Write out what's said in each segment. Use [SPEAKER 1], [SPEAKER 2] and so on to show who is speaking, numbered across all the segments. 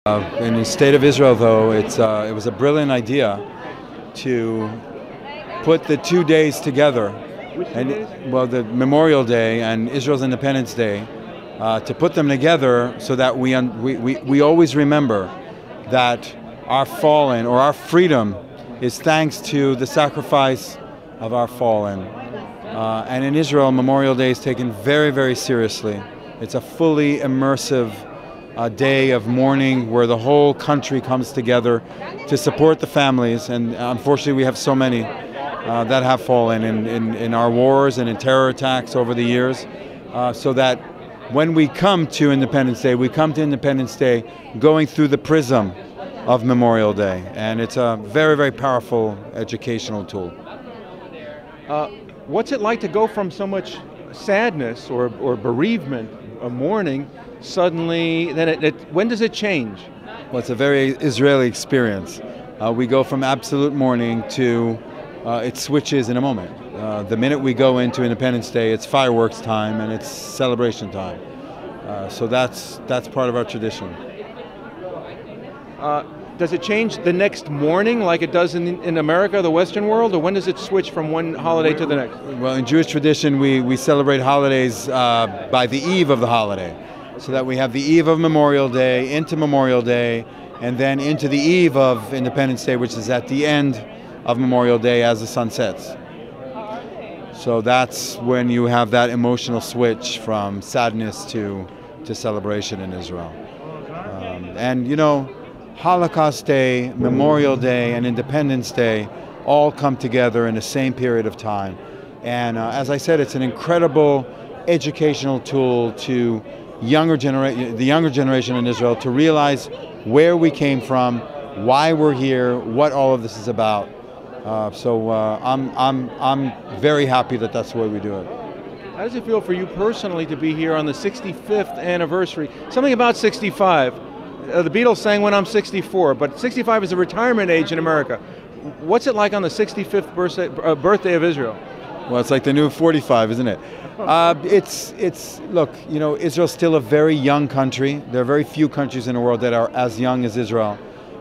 [SPEAKER 1] In the state of Israel, though, it was a brilliant idea to put the 2 days together.
[SPEAKER 2] Which 2 days?
[SPEAKER 1] Well, the Memorial Day and Israel's Independence Day, to put them together so that we always remember that our fallen, or our freedom, is thanks to the sacrifice of our fallen. And in Israel, Memorial Day is taken very, very seriously. It's a fully immersive day of mourning where the whole country comes together to support the families, and unfortunately we have so many that have fallen in our wars and in terror attacks over the years, so that when we come to Independence Day, we come to Independence Day going through the prism of Memorial Day, and it's a very, very powerful educational tool.
[SPEAKER 2] What's it like to go from so much sadness or bereavement, mourning, suddenly, when does it change?
[SPEAKER 1] Well, it's a very Israeli experience. We go from absolute mourning to it switches in a moment. The minute we go into Independence Day, it's fireworks time and it's celebration time. So that's part of our tradition.
[SPEAKER 2] Does it change the next morning like it does in America, the Western world, or when does it switch from one holiday to the next?
[SPEAKER 1] Well, in Jewish tradition, we celebrate holidays by the eve of the holiday. So that we have the eve of Memorial Day, into Memorial Day, and then into the eve of Independence Day, which is at the end of Memorial Day as the sun sets. So that's when you have that emotional switch from sadness to celebration in Israel. And you know, Holocaust Day, Memorial Day, and Independence Day all come together in the same period of time. And as I said, it's an incredible educational tool to the younger generation in Israel to realize where we came from, why we're here, what all of this is about. So I'm very happy that that's the way we do it.
[SPEAKER 2] How does it feel for you personally to be here on the 65th anniversary? Something about 65. The Beatles sang when I'm 64, but 65 is a retirement age in America. What's it like on the 65th birthday of Israel?
[SPEAKER 1] Well, it's like the new 45, isn't it? Look, you know, Israel's still a very young country. There are very few countries in the world that are as young as Israel.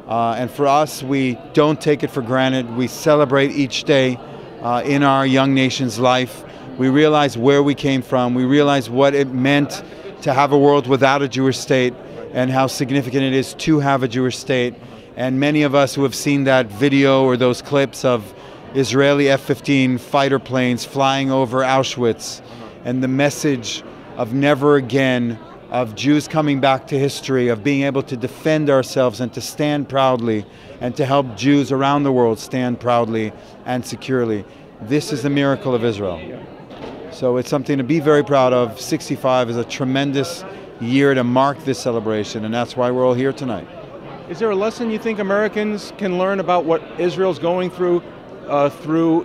[SPEAKER 1] And for us, we don't take it for granted. We celebrate each day in our young nation's life. We realize where we came from. We realize what it meant to have a world without a Jewish state and how significant it is to have a Jewish state. And many of us who have seen that video or those clips of Israeli F-15 fighter planes flying over Auschwitz, and the message of never again, of Jews coming back to history, of being able to defend ourselves and to stand proudly, and to help Jews around the world stand proudly and securely. This is the miracle of Israel. So it's something to be very proud of. 65 is a tremendous year to mark this celebration, and that's why we're all here tonight.
[SPEAKER 2] Is there a lesson you think Americans can learn about what Israel's going through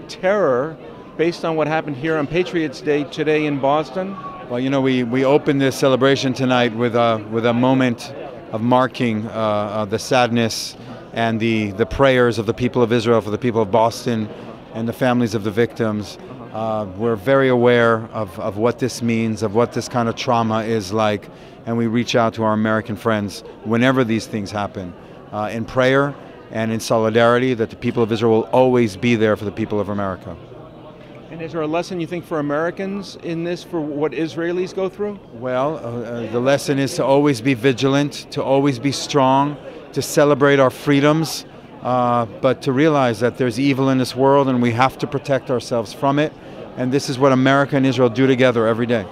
[SPEAKER 2] terror, based on what happened here on Patriots Day today in Boston?
[SPEAKER 1] Well, you know, we opened this celebration tonight with a moment of marking the sadness and the prayers of the people of Israel for the people of Boston and the families of the victims. We're very aware of what this means, of what this kind of trauma is like, and we reach out to our American friends whenever these things happen in prayer and in solidarity that the people of Israel will always be there for the people of America.
[SPEAKER 2] And is there a lesson you think for Americans in this, for what Israelis go through?
[SPEAKER 1] Well, the lesson is to always be vigilant, to always be strong, to celebrate our freedoms, but to realize that there's evil in this world and we have to protect ourselves from it. And this is what America and Israel do together every day.